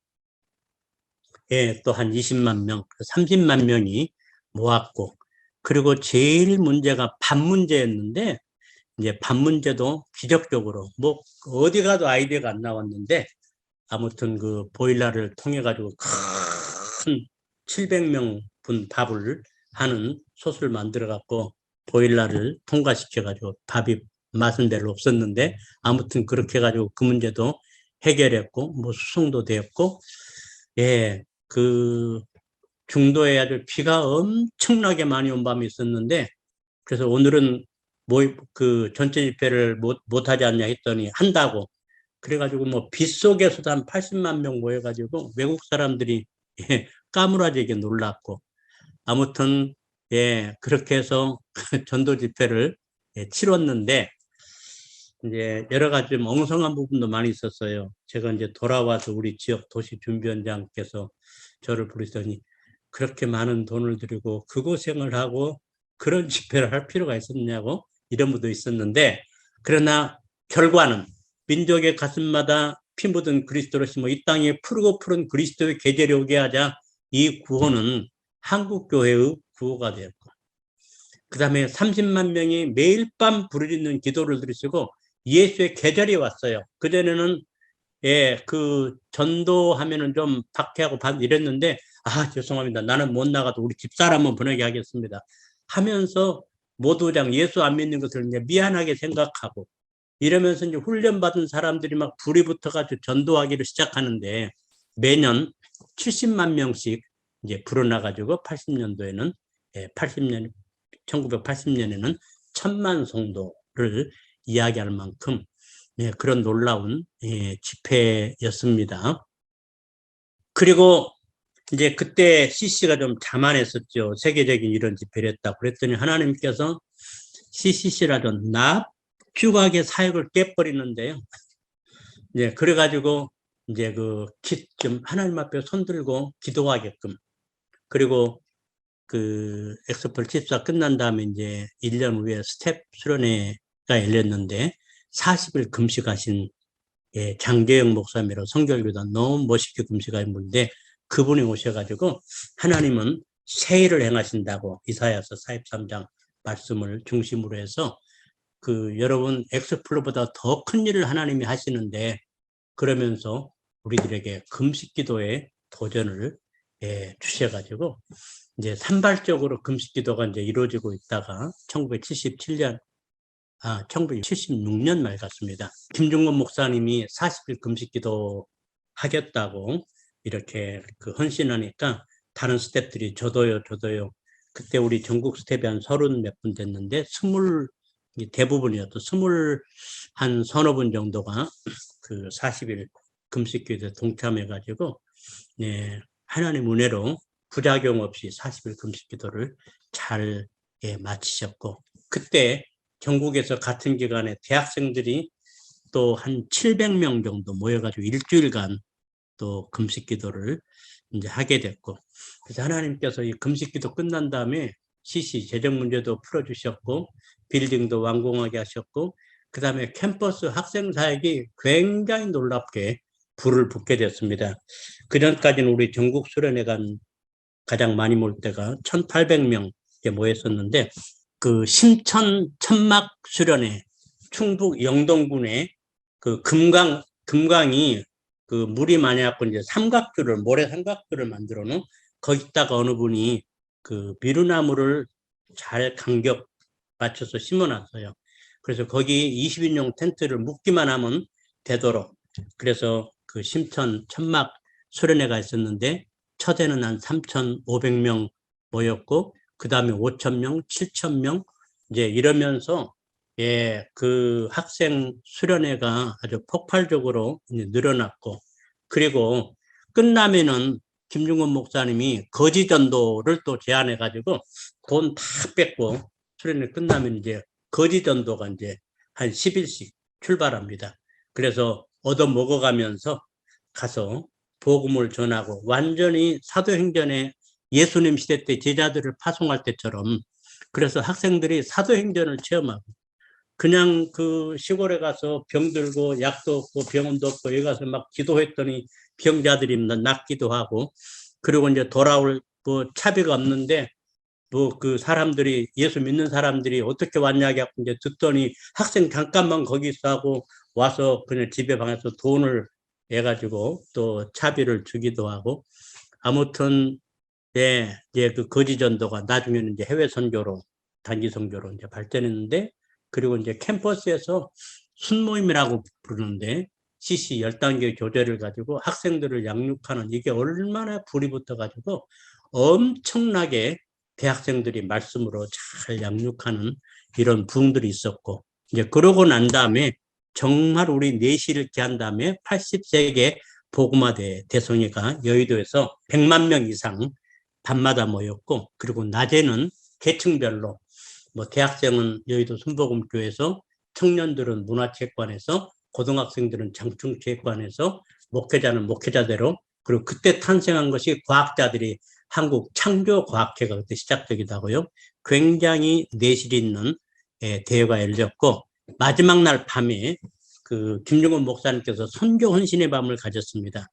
또 한 20만 명, 30만 명이 모았고, 그리고 제일 문제가 밥 문제였는데, 이제 밥 문제도 기적적으로 뭐 어디 가도 아이디어가 안 나왔는데, 아무튼 그 보일러를 통해 가지고 큰 700명 분 밥을 하는 솥을 만들어 갖고 보일러를 통과시켜 가지고 밥이 맛은 별로 없었는데 아무튼 그렇게 해 가지고 그 문제도 해결했고, 뭐 수송도 되었고, 그 중도에 아주 비가 엄청나게 많이 온 밤이 있었는데, 그래서 오늘은 그 전체 집회를 못하지 않냐 했더니 한다고. 그래가지고 뭐 빗속에서도 한 80만 명 모여가지고 외국 사람들이 까무라지게 놀랐고, 아무튼 그렇게 해서 전도 집회를 치렀는데, 이제 여러 가지 좀 엉성한 부분도 많이 있었어요. 제가 이제 돌아와서 우리 지역 도시 준비원장께서 저를 부르시더니 그렇게 많은 돈을 들이고 그 고생을 하고 그런 집회를 할 필요가 있었냐고 이런 분도 있었는데, 그러나 결과는 민족의 가슴마다 피 묻은 그리스도로 심어 이 땅에 푸르고 푸른 그리스도의 계절이 오게 하자 이 구호는 한국교회의 구호가 되었고, 그 다음에 30만 명이 매일 밤 부르짖는 기도를 들으시고 예수의 계절이 왔어요. 그전에는 그 전도하면은 좀 박해하고 이랬는데, 죄송합니다, 나는 못 나가도 우리 집사람은 보내게 하겠습니다 하면서 모두장 예수 안 믿는 것을 이제 미안하게 생각하고 이러면서 이제 훈련받은 사람들이 막 불이 붙어가지고 전도하기를 시작하는데, 매년 70만 명씩 이제 불어나가지고 80년도에는 1980년에는 1000만 성도를 이야기할 만큼 그런 놀라운 집회였습니다. 그리고 이제 그때 CC가 좀 자만했었죠. 세계적인 이런 집회를 했다. 그랬더니 하나님께서 CCC라던 납죽하게 사역을 깨버리는데요. 그래가지고 이제 좀 하나님 앞에 손들고 기도하게끔, 그리고 그 엑스플 74 끝난 다음에 이제 1년 후에 스텝 수련회가 열렸는데 40일 금식하신 장재영 목사님이라고 성결교단 너무 멋있게 금식하신 분인데, 그분이 오셔가지고 하나님은 새 일을 행하신다고 이사야서 43장 말씀을 중심으로 해서 여러분 엑스플로보다 더 큰 일을 하나님이 하시는데, 그러면서 우리들에게 금식 기도에 도전을 주셔가지고 이제 산발적으로 금식 기도가 이제 이루어지고 있다가 1976년 말 같습니다. 김중건 목사님이 40일 금식 기도 하겠다고 이렇게 헌신하니까 다른 스태프들이 저도요. 그때 우리 전국 스태프이 한 30 몇 분 됐는데 대부분이었던 20 한 서너 분 정도가 그 40일 금식 기도에 동참해가지고 하나님 은혜로 부작용 없이 40일 금식 기도를 잘 마치셨고, 그때 전국에서 같은 기간에 대학생들이 또 한 700명 정도 모여가지고 일주일간 또 금식 기도를 이제 하게 됐고, 그래서 하나님께서 이 금식 기도 끝난 다음에 CC 재정 문제도 풀어주셨고 빌딩도 완공하게 하셨고, 그 다음에 캠퍼스 학생 사역이 굉장히 놀랍게 불을 붙게 됐습니다. 그전까지는 우리 전국 수련회가 가장 많이 모일 때가 1800명 모였었는데, 그 심천 천막 수련회 충북 영동군에 그 금강이 그 물이 많이 왔고 이제 모래 삼각줄을 만들어 놓은, 거기다가 어느 분이 그 미루나무를 잘 간격 맞춰서 심어놨어요. 그래서 거기 20인용 텐트를 묵기만 하면 되도록, 그래서 그 심천 천막 수련회가 있었는데 첫해는 한 3,500명 모였고, 그 다음에 5,000명, 7,000명 이제 이러면서 그 학생 수련회가 아주 폭발적으로 늘어났고, 그리고 끝나면은 김중건 목사님이 거지전도를 또 제안해가지고 돈 다 뺏고 수련회 끝나면 이제 거지전도가 이제 한 10일씩 출발합니다. 그래서 얻어 먹어가면서 가서 복음을 전하고, 완전히 사도행전에 예수님 시대 때 제자들을 파송할 때처럼, 그래서 학생들이 사도행전을 체험하고, 그냥 그 시골에 가서 병들고 약도 없고 병원도 없고 여기 가서 막 기도했더니 병자들이 낫기도 하고, 그리고 이제 돌아올 차비가 없는데 그 사람들이, 예수 믿는 사람들이 어떻게 왔냐고 이제 듣더니 학생 잠깐만 거기서 하고 와서 그냥 집에 방에서 돈을 해가지고 또 차비를 주기도 하고, 아무튼 이제 그 거지전도가 나중에는 이제 해외 선교로, 단기 선교로 이제 발전했는데, 그리고 이제 캠퍼스에서 순모임이라고 부르는데 CC 10단계 교재를 가지고 학생들을 양육하는, 이게 얼마나 불이 붙어가지고 엄청나게 대학생들이 말씀으로 잘 양육하는 이런 부흥들이 있었고, 이제 그러고 난 다음에 정말 우리 내시를 이렇게 한 다음에 80세계 복음화대 대성회가 여의도에서 100만 명 이상 밤마다 모였고, 그리고 낮에는 계층별로 대학생은 여의도 순복음교회에서, 청년들은 문화체육관에서, 고등학생들은 장충체육관에서, 목회자는 목회자대로, 그리고 그때 탄생한 것이 과학자들이 한국 창조과학회가 그때 시작되기도 하고요. 굉장히 내실 있는 대회가 열렸고, 마지막 날 밤에 그 김중건 목사님께서 선교 헌신의 밤을 가졌습니다.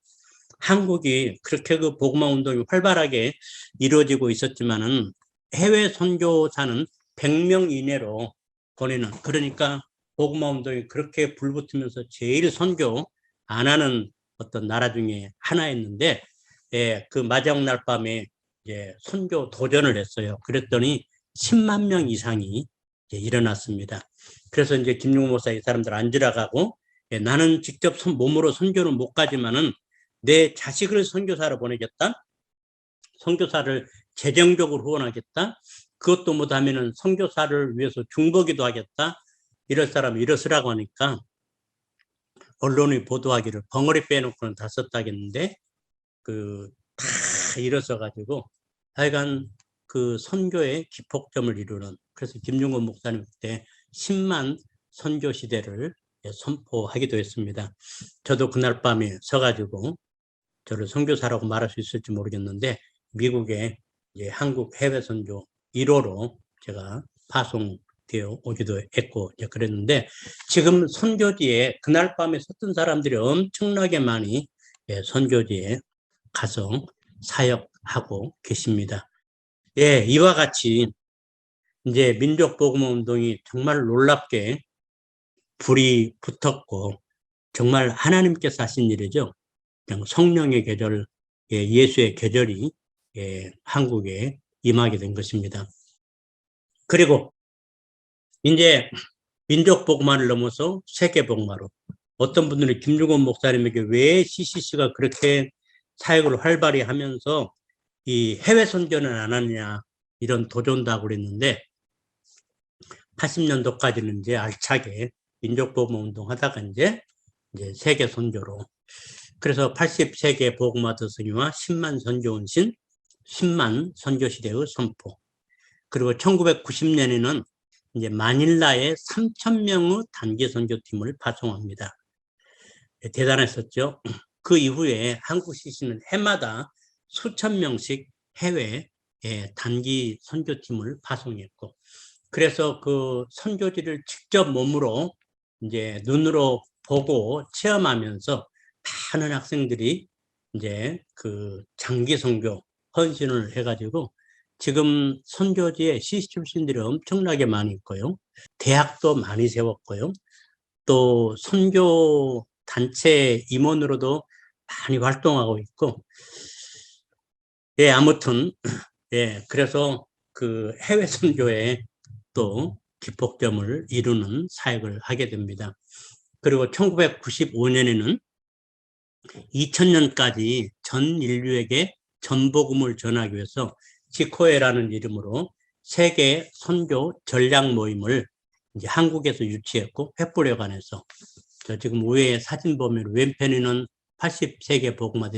한국이 그렇게 그 복음화 운동이 활발하게 이루어지고 있었지만은 해외 선교사는 100명 이내로 보내는, 그러니까 복음화 운동이 그렇게 불붙으면서 제일 선교 안 하는 어떤 나라 중에 하나였는데, 그 마지막 날 밤에 이제 선교 도전을 했어요. 그랬더니 10만 명 이상이 이제 일어났습니다. 그래서 이제 김용호 목사 이 사람들 앉으라 가고, 나는 직접 몸으로 선교는 못 가지만은 내 자식을 선교사로 보내겠다. 선교사를 재정적으로 후원하겠다. 그것도 못하면은 선교사를 위해서 중보기도 하겠다. 이럴 사람 일어서라고 하니까 언론이 보도하기를 벙어리 빼놓고는 다 썼다겠는데 다 일어서 가지고 하여간 그 선교의 기폭점을 이루는, 그래서 김중건 목사님 그때 10만 선교 시대를 선포하기도 했습니다. 저도 그날 밤에 서가지고 저를 선교사라고 말할 수 있을지 모르겠는데 미국에 이제 한국 해외 선교 1호로 제가 파송되어 오기도 했고 이제 그랬는데, 지금 선교지에 그날 밤에 섰던 사람들이 엄청나게 많이 선교지에 가서 사역하고 계십니다. 이와 같이 이제 민족복음 운동이 정말 놀랍게 불이 붙었고 정말 하나님께서 하신 일이죠. 그냥 성령의 계절, 예수의 계절이 한국에 임하게 된 것입니다. 그리고 이제 민족복음화를 넘어서 세계복음화로, 어떤 분들이 김중건 목사님에게 왜 CCC가 그렇게 사역을 활발히 하면서 이 해외 선교는 안 하느냐 이런 도전도 하고 그랬는데, 80년도까지는 이제 알차게 민족복음 운동 하다가 이제 세계 선교로, 그래서 80세계 복음화 더승이와 10만 선교 헌신, 10만 선교 시대의 선포, 그리고 1990년에는 이제 마닐라에 3,000명의 단기 선교팀을 파송합니다. 대단했었죠. 그 이후에 한국 CC는 해마다 수천 명씩 해외 단기 선교팀을 파송했고, 그래서 그 선교지를 직접 몸으로 이제 눈으로 보고 체험하면서 많은 학생들이 이제 그 장기 선교 헌신을 해가지고 지금 선교지에 CC 출신들이 엄청나게 많이 있고요. 대학도 많이 세웠고요. 또 선교 단체 임원으로도 많이 활동하고 있고, 아무튼 그래서 그 해외 선교에 또 기폭점을 이루는 사역을 하게 됩니다. 그리고 1995년에는 2000년까지 전 인류에게 전복음을 전하기 위해서 지코에라는 이름으로 세계 선교 전략 모임을 이제 한국에서 유치했고, 횃불여관에서 지금 우회에 사진 보면 왼편에는 80세계 복음화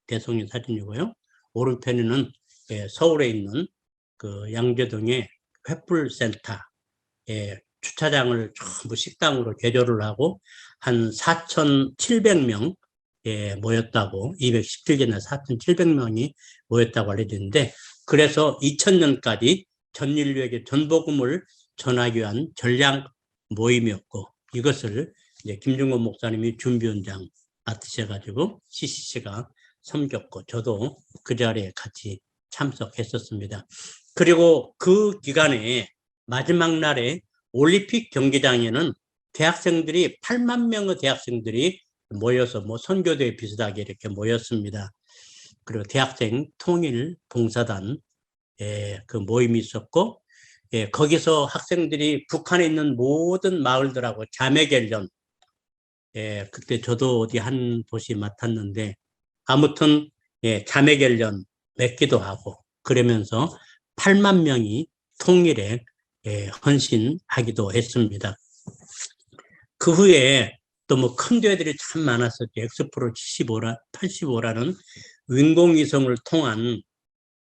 대성의 사진이고요. 오른편에는 서울에 있는 그 양재동의 횃불센터 주차장을 전부 식당으로 개조를 하고 한 4,700명 모였다고, 217개나 4,700명이 모였다고 알려지는데, 그래서 2000년까지 전 인류에게 전복음을 전하기 위한 전략 모임이었고, 이것을 이제 김중건 목사님이 준비위원장 맡으셔가지고 CCC가 섬겼고, 저도 그 자리에 같이 참석했었습니다. 그리고 그 기간에 마지막 날에 올림픽 경기장에는 대학생들이 8만 명의 대학생들이 모여서 뭐 선교대 비슷하게 이렇게 모였습니다. 그리고 대학생 통일 봉사단 그 모임이 있었고, 거기서 학생들이 북한에 있는 모든 마을들하고 자매결연, 그때 저도 어디 한 도시 맡았는데 아무튼 자매결연 맺기도 하고 그러면서 8만 명이 통일에 헌신하기도 했습니다. 그 후에 또 뭐 큰 대회들이 참 많았었죠. 엑스프로 85라는 인공위성을 통한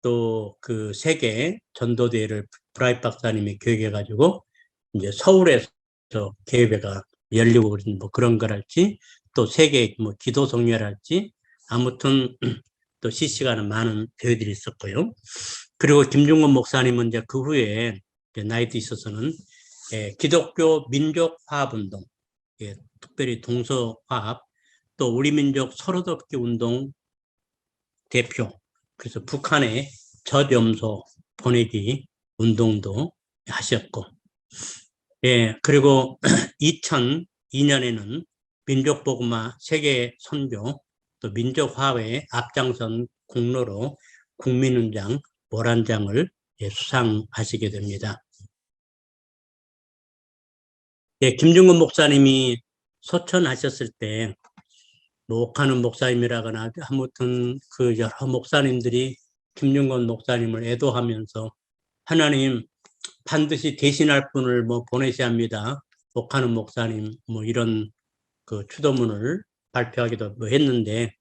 또 그 세계 전도대회를 브라이트 박사님이 기획해가지고 이제 서울에서 개회가 열리고 뭐 그런 거랄지, 또 세계 뭐 기도성회랄지, 아무튼 또 CC가는 많은 교회들이 있었고요. 그리고 김중건 목사님은 이제 그 후에 나이도 있어서는 기독교 민족화합운동, 특별히 동서화합, 또 우리 민족 서로돕기 운동 대표, 그래서 북한에 젖염소 보내기 운동도 하셨고, 그리고 2002년에는 민족복음화 세계 선교, 또 민족화합에 앞장선 공로로 국민훈장 모란장을 수상하시게 됩니다. 김중건 목사님이 소천하셨을 때 옥하는 목사님이라거나 아무튼 그 여러 목사님들이 김중건 목사님을 애도하면서 하나님 반드시 대신할 분을 보내셔야 합니다. 옥하는 목사님 이런 그 추도문을 발표하기도 했는데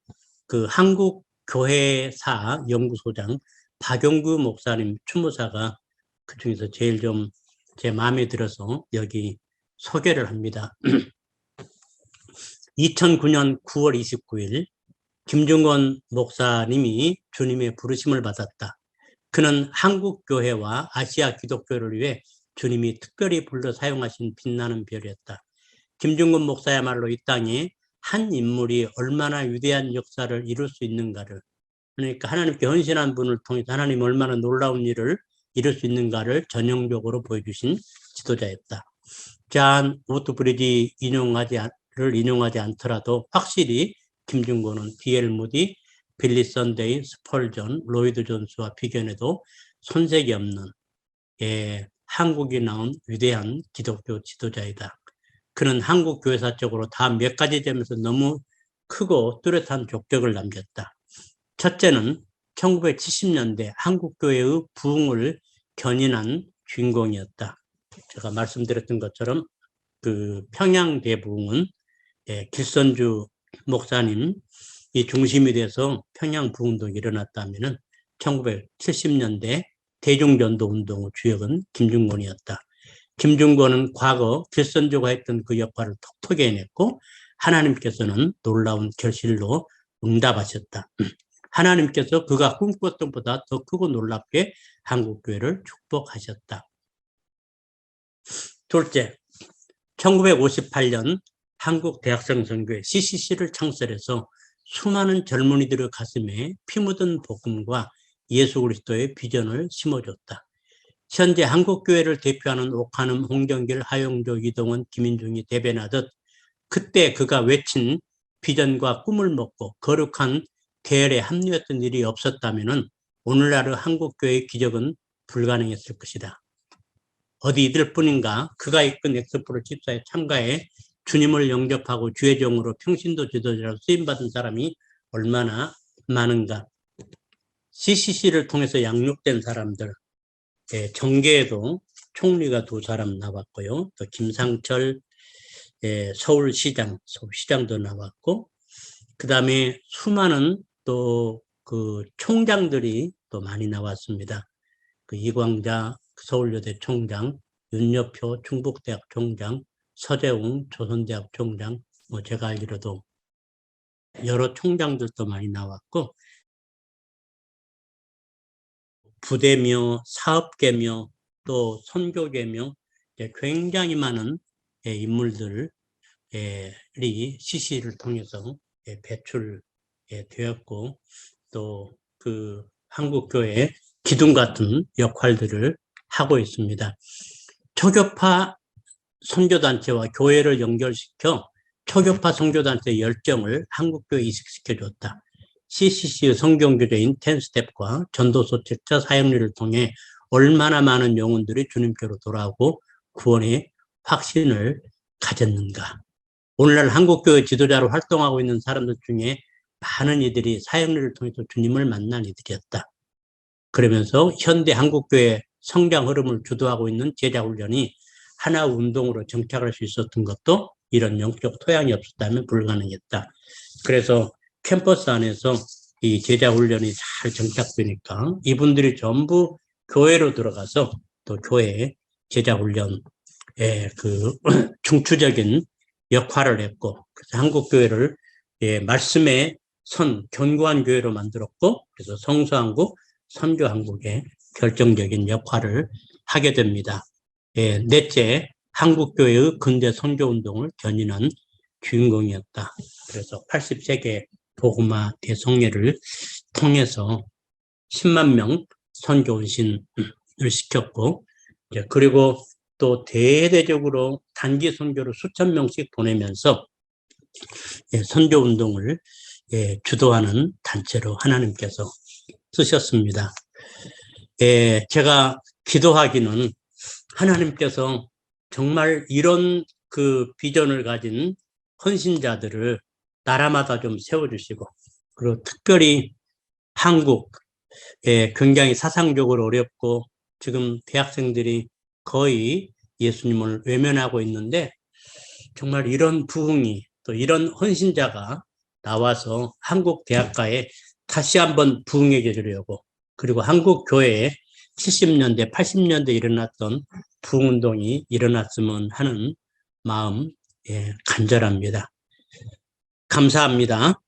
그 한국교회사 연구소장 박용구 목사님 추모사가 그 중에서 제일 좀 제 마음에 들어서 여기 소개를 합니다. 2009년 9월 29일 김중건 목사님이 주님의 부르심을 받았다. 그는 한국교회와 아시아 기독교를 위해 주님이 특별히 불러 사용하신 빛나는 별이었다. 김중건 목사야말로 이 땅에 한 인물이 얼마나 위대한 역사를 이룰 수 있는가를, 그러니까 하나님께 헌신한 분을 통해서 하나님 얼마나 놀라운 일을 이룰 수 있는가를 전형적으로 보여주신 지도자였다. 존 우드브리지 인용하지 않더라도 확실히 김중건은 D.L. 무디, 빌리 선데이, 스펄전, 로이드 존스와 비견해도 손색이 없는 한국이 나온 위대한 기독교 지도자이다. 그는 한국 교회사적으로 다 몇 가지 점에서 너무 크고 뚜렷한 족적을 남겼다. 첫째는 1970년대 한국교회의 부흥을 견인한 주인공이었다. 제가 말씀드렸던 것처럼 그 평양 대부흥은 길선주 목사님 이 중심이 돼서 평양 부흥도 일어났다면은 1970년대 대중전도 운동의 주역은 김중건이었다. 김중건은 과거 길선주가 했던 그 역할을 톡톡히 해냈고 하나님께서는 놀라운 결실로 응답하셨다. 하나님께서 그가 꿈꿨던 것보다 더 크고 놀랍게 한국교회를 축복하셨다. 둘째, 1958년 한국대학생선교회 CCC를 창설해서 수많은 젊은이들의 가슴에 피 묻은 복음과 예수 그리스도의 비전을 심어줬다. 현재 한국교회를 대표하는 옥한음, 홍정길, 하용조, 이동원, 김인중이 대변하듯 그때 그가 외친 비전과 꿈을 먹고 거룩한 계열에 합류했던 일이 없었다면 오늘날의 한국교회의 기적은 불가능했을 것이다. 어디 이들 뿐인가 그가 이끈 엑스프로 집사에 참가해 주님을 영접하고 주의 종으로 평신도 지도자로 쓰임받은 사람이 얼마나 많은가. CCC를 통해서 양육된 사람들, 정계에도 총리가 2사람 나왔고요. 또 김상철 서울시장도 나왔고, 그 다음에 수많은 또 그 총장들이 또 많이 나왔습니다. 그 이광자 서울여대 총장, 윤여표 충북대학 총장, 서재웅 조선대학 총장, 제가 알기로도 여러 총장들도 많이 나왔고, 부대며 사업계며 또 선교계며 굉장히 많은 인물들이 CC를 통해서 배출되었고 또 그 한국교회의 기둥 같은 역할들을 하고 있습니다. 초교파 선교단체와 교회를 연결시켜 초교파 선교단체의 열정을 한국교회에 이식시켜줬다. CCC의 성경교제인 10스텝과 전도서 책자 사역리를 통해 얼마나 많은 영혼들이 주님께로 돌아오고 구원의 확신을 가졌는가. 오늘날 한국교회 지도자로 활동하고 있는 사람들 중에 많은 이들이 사역리를 통해서 주님을 만난 이들이었다. 그러면서 현대 한국교회 성장 흐름을 주도하고 있는 제자훈련이 하나의 운동으로 정착할 수 있었던 것도 이런 영적 토양이 없었다면 불가능했다. 그래서 캠퍼스 안에서 이 제자훈련이 잘 정착되니까 이분들이 전부 교회로 들어가서 또 교회 제자훈련의 그 중추적인 역할을 했고, 그래서 한국교회를 말씀의 견고한 교회로 만들었고, 그래서 성수한국, 선교한국의 결정적인 역할을 하게 됩니다. 넷째, 한국교회의 근대 선교운동을 견인한 주인공이었다. 그래서 80세계 복음화 대성례를 통해서 10만 명 선교운신을 시켰고, 그리고 또 대대적으로 단기 선교를 수천 명씩 보내면서 선교운동을 주도하는 단체로 하나님께서 쓰셨습니다. 제가 기도하기는 하나님께서 정말 이런 그 비전을 가진 헌신자들을 나라마다 좀 세워주시고, 그리고 특별히 한국, 굉장히 사상적으로 어렵고 지금 대학생들이 거의 예수님을 외면하고 있는데, 정말 이런 부흥이, 또 이런 헌신자가 나와서 한국 대학가에 다시 한번 부흥해 주려고, 그리고 한국 교회에 70년대, 80년대 일어났던 부흥운동이 일어났으면 하는 마음 간절합니다. 감사합니다.